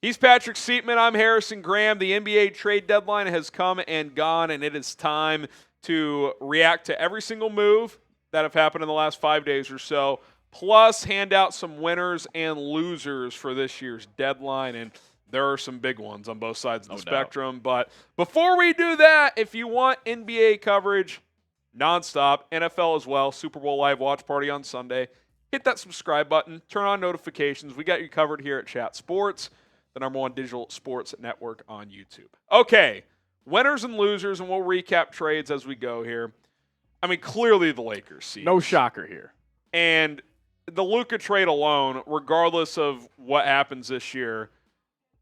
He's Patrick Siepman. I'm Harrison Graham. The NBA trade deadline has come and gone, and it is time to react to every single move that have happened in the last 5 days or so, plus hand out some winners and losers for this year's deadline. And there are some big ones on both sides of the spectrum. But before we do that, if you want NBA coverage nonstop, NFL as well, Super Bowl Live Watch Party on Sunday, hit that subscribe button, turn on notifications. We got you covered here at Chat Sports, the #1 digital sports network on YouTube. Okay, winners and losers, and we'll recap trades as we go here. I mean, clearly the Lakers see. No shocker here. And the Luka trade alone, regardless of what happens this year,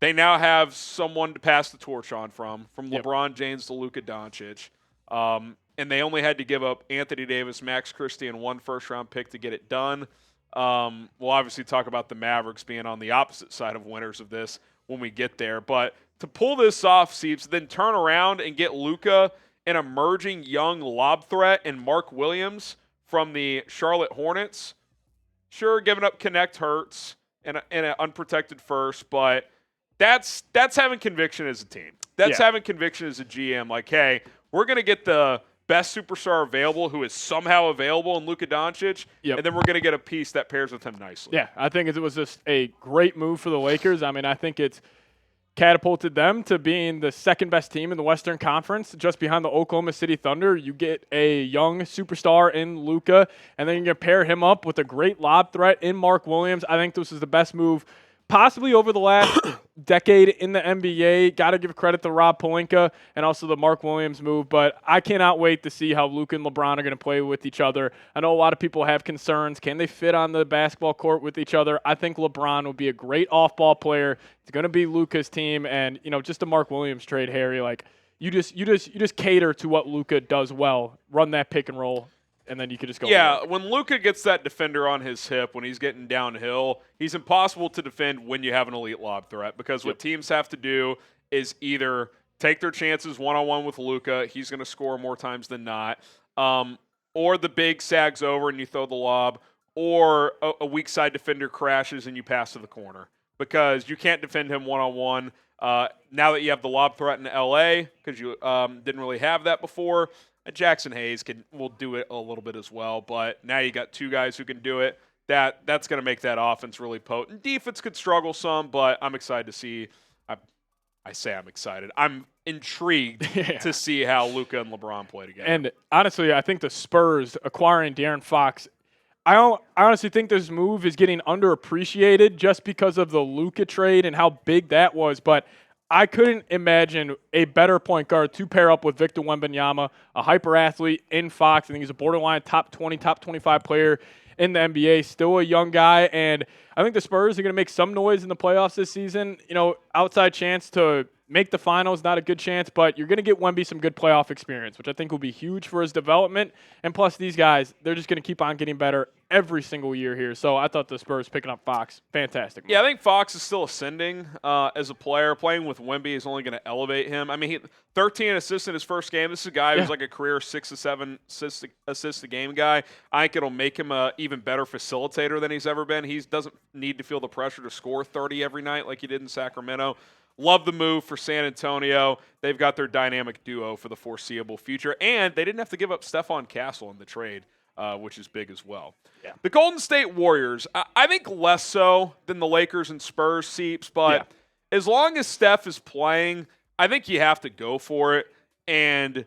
they now have someone to pass the torch on from LeBron James to Luka Doncic. And they only had to give up Anthony Davis, Max Christie, and 1 first-round pick to get it done. We'll obviously talk about the Mavericks being on the opposite side of winners of this when we get there. But to pull this off, Seeps, then turn around and get Luka, an emerging young lob threat, and Mark Williams from the Charlotte Hornets. Sure, giving up Connect hurts in an unprotected first, but that's having conviction as a team. That's having conviction as a GM. Like, hey, we're going to get the best superstar available who is somehow available in Luka Doncic, and then we're going to get a piece that pairs with him nicely. Yeah, I think it was just a great move for the Lakers. I mean, I think it's catapulted them to being the second-best team in the Western Conference, just behind the Oklahoma City Thunder. You get a young superstar in Luka, and then you can pair him up with a great lob threat in Mark Williams. I think this is the best move possibly over the last decade in the NBA. Got to give credit to Rob Pelinka and also the Mark Williams move, but I cannot wait to see how Luka and LeBron are going to play with each other. I know a lot of people have concerns. Can they fit on the basketball court with each other? I think LeBron will be a great off-ball player. It's going to be Luka's team, and just the Mark Williams trade, Harry, like you just cater to what Luka does well. Run that pick and roll. And then you could just go. Yeah, when Luka gets that defender on his hip, when he's getting downhill, he's impossible to defend when you have an elite lob threat, because what teams have to do is either take their chances one-on-one with Luka, he's going to score more times than not, or the big sags over and you throw the lob, or a weak side defender crashes and you pass to the corner, because you can't defend him one-on-one. Now that you have the lob threat in LA, because you didn't really have that before, Jackson Hayes will do it a little bit as well, but now you got 2 guys who can do it. That's going to make that offense really potent. Defense could struggle some, but I'm excited to see. I say I'm excited. I'm intrigued to see how Luka and LeBron play together. And honestly, I think the Spurs acquiring De'Aaron Fox, I honestly think this move is getting underappreciated just because of the Luka trade and how big that was, but I couldn't imagine a better point guard to pair up with Victor Wembanyama, a hyper athlete in Fox. I think he's a borderline top 20, top 25 player in the NBA, still a young guy. And I think the Spurs are going to make some noise in the playoffs this season. Outside chance to make the finals, not a good chance, but you're going to get Wemby some good playoff experience, which I think will be huge for his development. And plus, these guys, they're just going to keep on getting better every single year here. So I thought the Spurs picking up Fox, fantastic. Yeah, I think Fox is still ascending as a player. Playing with Wemby is only going to elevate him. I mean, he 13 assists in his first game. This is a guy who's like a career 6 to 7 assists a game guy. I think it'll make him an even better facilitator than he's ever been. He doesn't need to feel the pressure to score 30 every night like he did in Sacramento. Love the move for San Antonio. They've got their dynamic duo for the foreseeable future, and they didn't have to give up Stephon Castle in the trade, which is big as well. Yeah. The Golden State Warriors, I think less so than the Lakers and Spurs, Seeps, but as long as Steph is playing, I think you have to go for it. And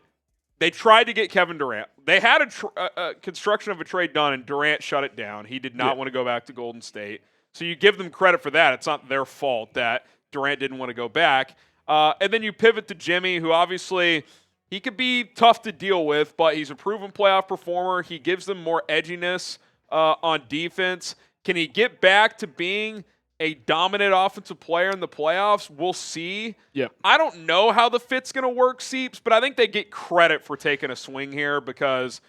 they tried to get Kevin Durant. They had a construction of a trade done, and Durant shut it down. He did not want to go back to Golden State. So you give them credit for that. It's not their fault that Durant didn't want to go back. And then you pivot to Jimmy, who obviously he could be tough to deal with, but he's a proven playoff performer. He gives them more edginess on defense. Can he get back to being a dominant offensive player in the playoffs? We'll see. Yep. I don't know how the fit's going to work, Seeps, but I think they get credit for taking a swing here because,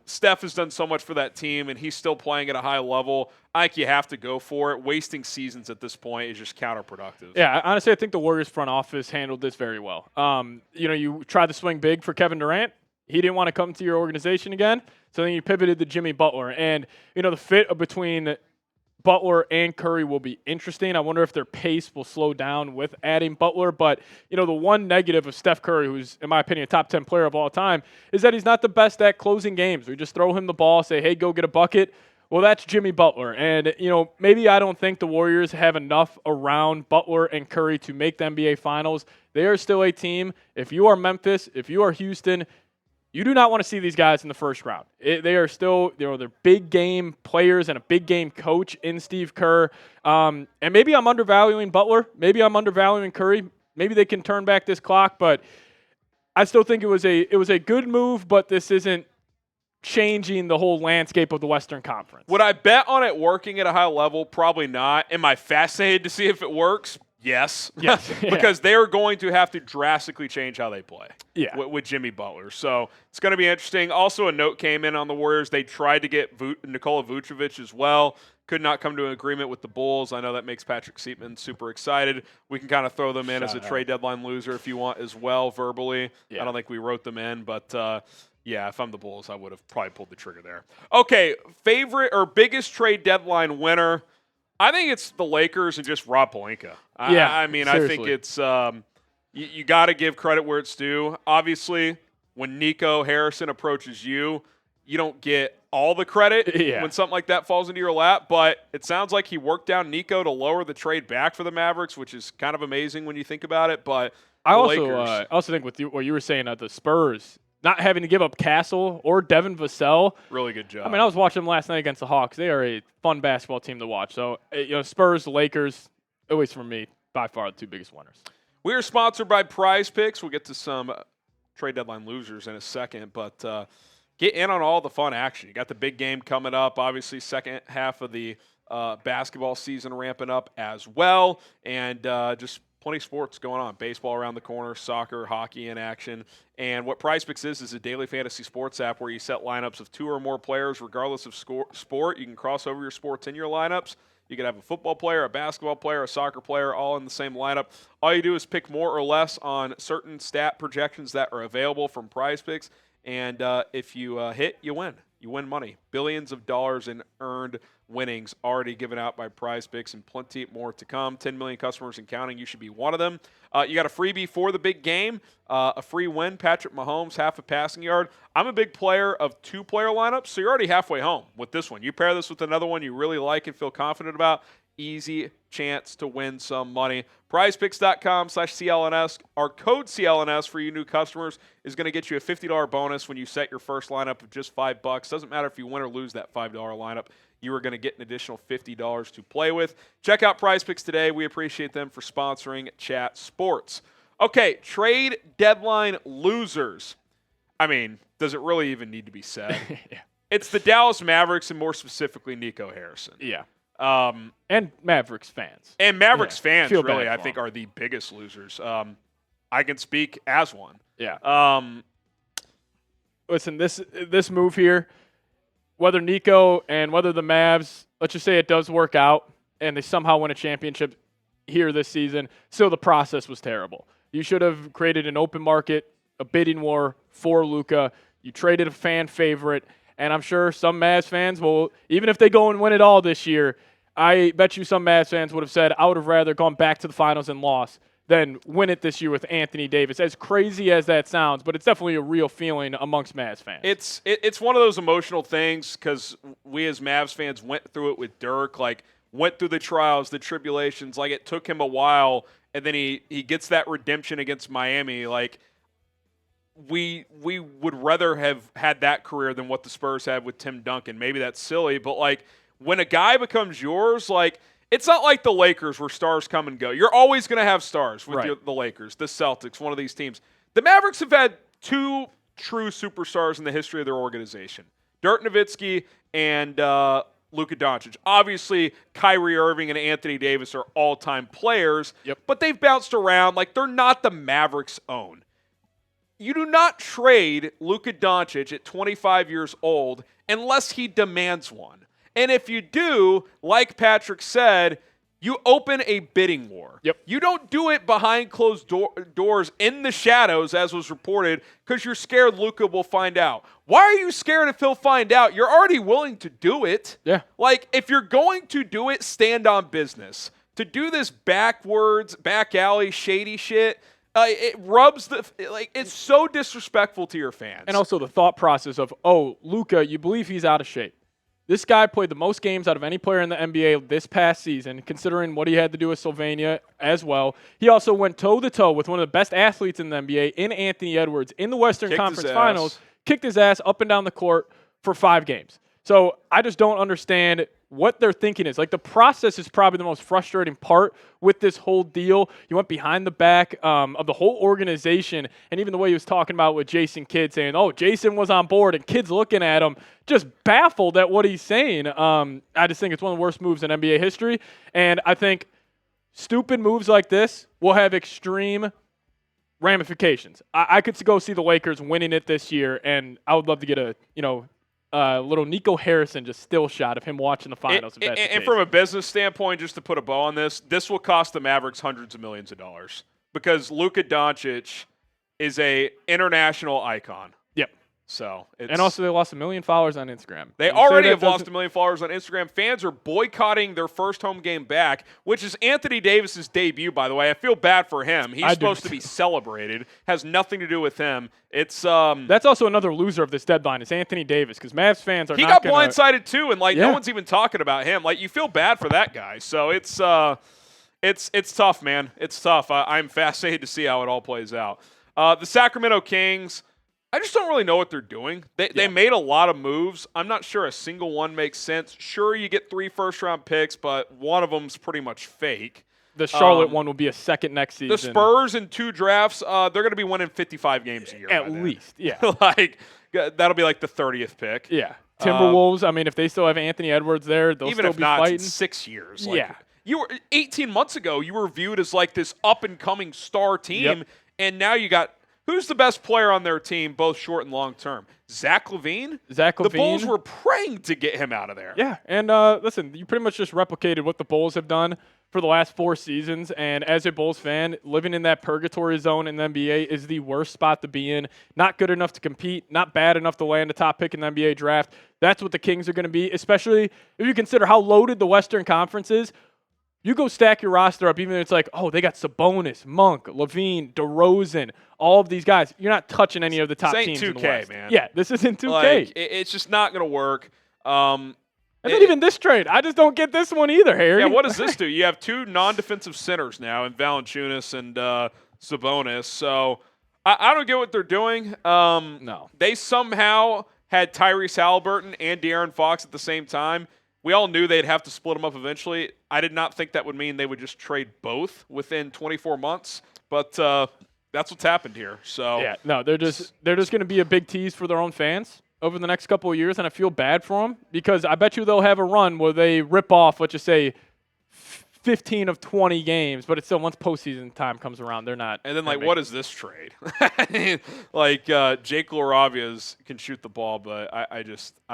Steph has done so much for that team, and he's still playing at a high level. I think you have to go for it. Wasting seasons at this point is just counterproductive. Yeah, honestly, I think the Warriors front office handled this very well. You tried to swing big for Kevin Durant. He didn't want to come to your organization again. So then you pivoted to Jimmy Butler. And, the fit between Butler and Curry will be interesting. I wonder if their pace will slow down with adding Butler. But, the one negative of Steph Curry, who's, in my opinion, a top 10 player of all time, is that he's not the best at closing games. We just throw him the ball, say, hey, go get a bucket. Well, that's Jimmy Butler. And, maybe I don't think the Warriors have enough around Butler and Curry to make the NBA Finals. They are still a team. If you are Memphis, if you are Houston, you do not want to see these guys in the first round. They are still, they're big game players and a big game coach in Steve Kerr. And maybe I'm undervaluing Butler. Maybe I'm undervaluing Curry. Maybe they can turn back this clock. But I still think it was a good move, but this isn't changing the whole landscape of the Western Conference. Would I bet on it working at a high level? Probably not. Am I fascinated to see if it works? Yes. Yes. Because they are going to have to drastically change how they play with Jimmy Butler. So it's going to be interesting. Also, a note came in on the Warriors. They tried to get Nikola Vucevic as well. Could not come to an agreement with the Bulls. I know that makes Patrick Siepman super excited. We can kind of throw them in as a trade deadline loser if you want as well verbally. Yeah. I don't think we wrote them in, but yeah, if I'm the Bulls, I would have probably pulled the trigger there. Okay, favorite or biggest trade deadline winner? I think it's the Lakers and just Rob Pelinka. I mean, seriously. I think it's you got to give credit where it's due. Obviously, when Nico Harrison approaches you, you don't get all the credit when something like that falls into your lap. But it sounds like he worked down Nico to lower the trade back for the Mavericks, which is kind of amazing when you think about it. But I also think with what you were saying at the Spurs, not having to give up Castle or Devin Vassell. Really good job. I mean, I was watching them last night against the Hawks. They are a fun basketball team to watch. So, Spurs, Lakers, at least for me, by far the two biggest winners. We are sponsored by PrizePicks. We'll get to some trade deadline losers in a second, but get in on all the fun action. You got the big game coming up. Obviously, second half of the basketball season ramping up as well, and just plenty of sports going on. Baseball around the corner, soccer, hockey in action. And what PrizePicks is a daily fantasy sports app where you set lineups of 2 or more players regardless of sport. You can cross over your sports in your lineups. You can have a football player, a basketball player, a soccer player, all in the same lineup. All you do is pick more or less on certain stat projections that are available from PrizePicks. And if you hit, you win. You win money. Billions of dollars in earned winnings already given out by PrizePicks and plenty more to come. 10 million customers and counting. You should be one of them. You got a freebie for the big game, a free win. Patrick Mahomes, half a passing yard. I'm a big player of 2-player lineups, so you're already halfway home with this one. You pair this with another one you really like and feel confident about, easy chance to win some money. PrizePicks.com/CLNS. Our code CLNS for you new customers is going to get you a $50 bonus when you set your first lineup of just $5. Doesn't matter if you win or lose that $5 lineup. You are going to get an additional $50 to play with. Check out PrizePicks today. We appreciate them for sponsoring Chat Sports. Okay, trade deadline losers. I mean, does it really even need to be said? Yeah. It's the Dallas Mavericks and more specifically Nico Harrison. Yeah. And Mavericks fans. And Mavericks fans, really, I think, are the biggest losers. I can speak as one. Yeah. Listen, this move here, whether Nico and whether the Mavs, let's just say it does work out and they somehow win a championship here this season, still the process was terrible. You should have created an open market, a bidding war for Luka. You traded a fan favorite, and I'm sure some Mavs fans will, even if they go and win it all this year, I bet you some Mavs fans would have said, I would have rather gone back to the finals and lost than win it this year with Anthony Davis. As crazy as that sounds, but it's definitely a real feeling amongst Mavs fans. It's one of those emotional things because we as Mavs fans went through it with Dirk, went through the trials, the tribulations. It took him a while, and then he gets that redemption against Miami. We would rather have had that career than what the Spurs had with Tim Duncan. Maybe that's silly, but when a guy becomes yours, it's not like the Lakers where stars come and go. You're always going to have stars with the Lakers, the Celtics, one of these teams. The Mavericks have had 2 true superstars in the history of their organization, Dirk Nowitzki and Luka Doncic. Obviously, Kyrie Irving and Anthony Davis are all-time players, but they've bounced around. They're not the Mavericks' own. You do not trade Luka Doncic at 25 years old unless he demands one. And if you do, like Patrick said, You open a bidding war. Yep. You don't do it behind closed doors in the shadows, as was reported, because you're scared Luka will find out. Why are you scared if he'll find out? You're already willing to do it. Yeah. Like, if you're going to do it, stand on business. To do this backwards, back alley, shady shit, it rubs it's so disrespectful to your fans. And also the thought process of, oh, Luka, you believe he's out of shape. This guy played the most games out of any player in the NBA this past season, considering what he had to do with Sylvania as well. He also went toe-to-toe with one of the best athletes in the NBA, in Anthony Edwards, in the Western Conference Finals, kicked his ass up and down the court for 5 games. So I just don't understand what their thinking is. Like, the process is probably the most frustrating part with this whole deal. You went behind the back of the whole organization, and even the way he was talking about with Jason Kidd saying, oh, Jason was on board, and Kidd's looking at him, just baffled at what he's saying. I just think it's one of the worst moves in NBA history, and I think stupid moves like this will have extreme ramifications. I could go see the Lakers winning it this year, and I would love to get a, little Nico Harrison just still shot of him watching the finals. And from a business standpoint, just to put a bow on this will cost the Mavericks hundreds of millions of dollars because Luka Doncic is a international icon. Yep. So and also they lost 1 million followers on Instagram. They already have lost 1 million followers on Instagram. Fans are boycotting their first home game back, which is Anthony Davis's debut, by the way. I feel bad for him. He's supposed to be celebrated. Has nothing to do with him. It's that's also another loser of this deadline is Anthony Davis because Mavs fans are. He got blindsided too, and no one's even talking about him. Like, you feel bad for that guy. So it's tough, man. It's tough. I'm fascinated to see how it all plays out. The Sacramento Kings. I just don't really know what they're doing. They made a lot of moves. I'm not sure a single one makes sense. Sure, you get 3 first-round picks, but one of them's pretty much fake. The Charlotte one will be a second next season. The Spurs in 2 drafts, they're going to be winning 55 games a year. At least, yeah. That'll be like the 30th pick. Yeah. Timberwolves, I mean, if they still have Anthony Edwards there, they'll even still if be not, fighting. it's 6 years. Yeah. You were 18 months ago, you were viewed as like this up-and-coming star team, and now you got – who's the best player on their team, both short and long term? Zach LaVine? The Bulls were praying to get him out of there. Yeah, and listen, you pretty much just replicated what the Bulls have done for the last 4 seasons, and as a Bulls fan, living in that purgatory zone in the NBA is the worst spot to be in. Not good enough to compete, not bad enough to land a top pick in the NBA draft. That's what the Kings are going to be, especially if you consider how loaded the Western Conference is. You go stack your roster up, even if it's like, oh, they got Sabonis, Monk, LaVine, DeRozan, all of these guys. You're not touching any of the top teams in the West. Man. Yeah, this isn't 2K. It's just not going to work. And then even this trade, I just don't get this one either, Harry. Yeah, what does this do? You have 2 non-defensive centers now in Valanciunas and Sabonis. So I don't get what they're doing. No. They somehow had Tyrese Halliburton and De'Aaron Fox at the same time. We all knew they'd have to split them up eventually. I did not think that would mean they would just trade both within 24 months, but that's what's happened here. So yeah, no, they're just going to be a big tease for their own fans over the next couple of years, and I feel bad for them because I bet you they'll have a run where they rip off, let's just say, 15 of 20 games, but it's still once postseason time comes around, they're not. And then, what is this trade? Jake LaRavia can shoot the ball, but I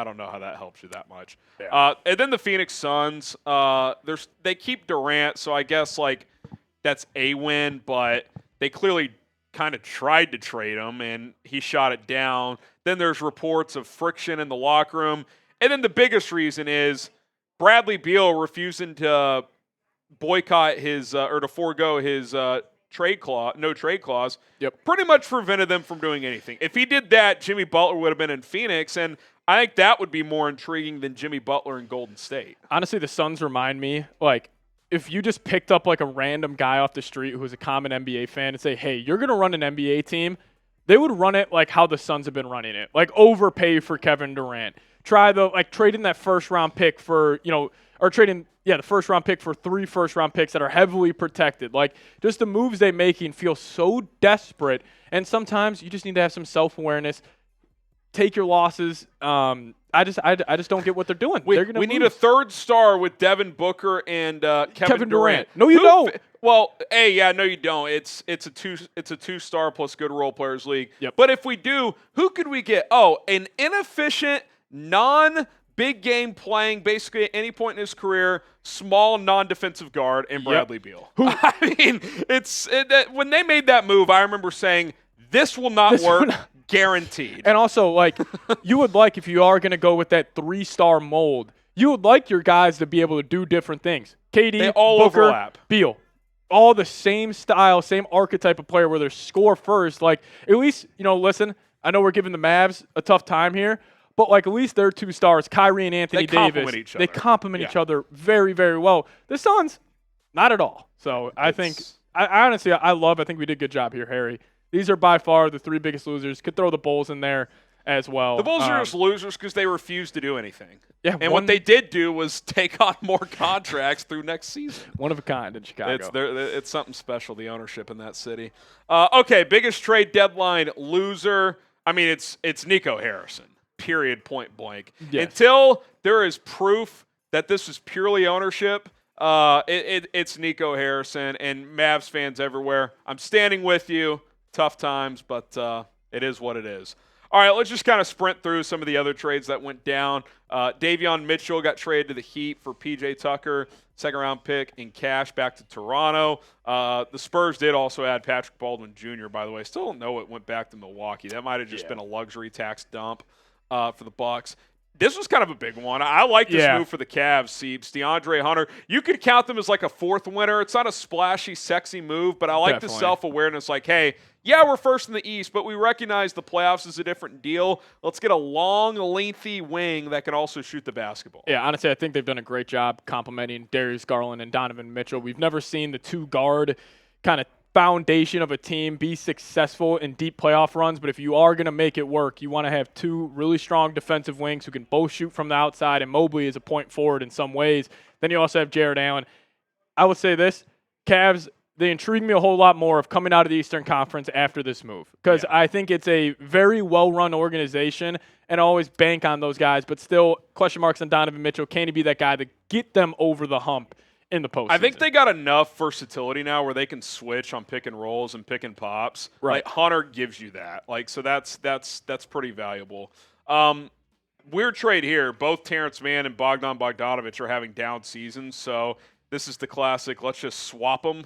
don't know how that helps you that much. Yeah. And then the Phoenix Suns, they keep Durant, so I guess that's a win, but they clearly kind of tried to trade him, and he shot it down. Then there's reports of friction in the locker room, and then the biggest reason is Bradley Beal refusing to boycott his or to forego his no trade clause. Yep. Pretty much prevented them from doing anything. If he did that, Jimmy Butler would have been in Phoenix, and I think that would be more intriguing than Jimmy Butler in Golden State. Honestly, the Suns remind me, if you just picked up a random guy off the street who's a common NBA fan and say, hey, you're going to run an NBA team, they would run it like how the Suns have been running it. Overpay for Kevin Durant. Try trading that first-round pick for, or trading the first-round pick for 3 first-round picks that are heavily protected. Just the moves they're making feel so desperate, and sometimes you just need to have some self-awareness. Take your losses. I just don't get what they're doing. We need a third star with Devin Booker and Kevin Durant. No, you don't. Well, no, you don't. It's a 2-star plus good role players league. Yep. But if we do, who could we get? Oh, an inefficient, big game playing basically at any point in his career, small non-defensive guard, and Bradley Beal. I mean, when they made that move, I remember saying, this will not work, guaranteed. And also, like, you would like, if you are going to go with that 3-star mold, you would like your guys to be able to do different things. KD, they all Booker, overlap. Beal. All the same style, same archetype of player where they're score first. Like, at least, listen, I know we're giving the Mavs a tough time here, but, like, at least they're 2 stars, Kyrie and Anthony Davis. They complement each other very, very well. The Suns, not at all. So I think honestly, I think we did a good job here, Harry. These are by far the 3 biggest losers. Could throw the Bulls in there as well. The Bulls are just losers because they refused to do anything. Yeah, and what they did do was take on more contracts through next season. One of a kind in Chicago. It's something special, the ownership in that city. Okay, biggest trade deadline loser. I mean, it's Nico Harrison, period, point blank. Yes. Until there is proof that this is purely ownership, it's Nico Harrison, and Mavs fans everywhere. I'm standing with you. Tough times, but it is what it is. All right, let's just kind of sprint through some of the other trades that went down. Davion Mitchell got traded to the Heat for P.J. Tucker, second-round pick in cash back to Toronto. The Spurs did also add Patrick Baldwin Jr., by the way. Still don't know it went back to Milwaukee. That might have just been a luxury tax dump for the Bucks. This was kind of a big one. I like this move for the Cavs, Siebes. DeAndre Hunter, you could count them as like a 4th winner. It's not a splashy, sexy move, but I like the self-awareness like, hey, yeah, we're first in the East, but we recognize the playoffs is a different deal. Let's get a long, lengthy wing that can also shoot the basketball. Yeah, honestly, I think they've done a great job complimenting Darius Garland and Donovan Mitchell. We've never seen the 2-guard kind of foundation of a team be successful in deep playoff runs, but if you are going to make it work, you want to have 2 really strong defensive wings who can both shoot from the outside, and Mobley is a point forward in some ways. Then you also have Jared Allen. I would say this, Cavs, they intrigue me a whole lot more of coming out of the Eastern Conference after this move, because I think it's a very well-run organization, and I always bank on those guys, but still question marks on Donovan Mitchell. Can he be that guy to get them over the hump in the postseason? I think they got enough versatility now where they can switch on pick and rolls and pick and pops. Right. Like Hunter gives you that. Like, so that's pretty valuable. Weird trade here. Both Terrence Mann and Bogdan Bogdanovic are having down seasons, so this is the classic, let's just swap them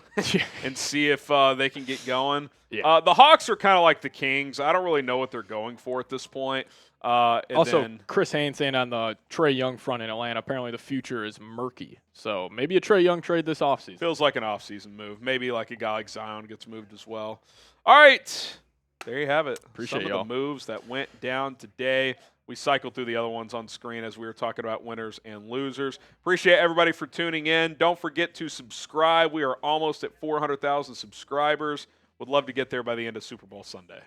and see if they can get going. Yeah. The Hawks are kind of like the Kings. I don't really know what they're going for at this point. Chris Haynes saying on the Trae Young front in Atlanta, apparently the future is murky. So maybe a Trae Young trade this offseason. Feels like an offseason move. Maybe like a guy like Zion gets moved as well. All right. There you have it. Appreciate some of the moves that went down today. We cycled through the other ones on screen as we were talking about winners and losers. Appreciate everybody for tuning in. Don't forget to subscribe. We are almost at 400,000 subscribers. Would love to get there by the end of Super Bowl Sunday.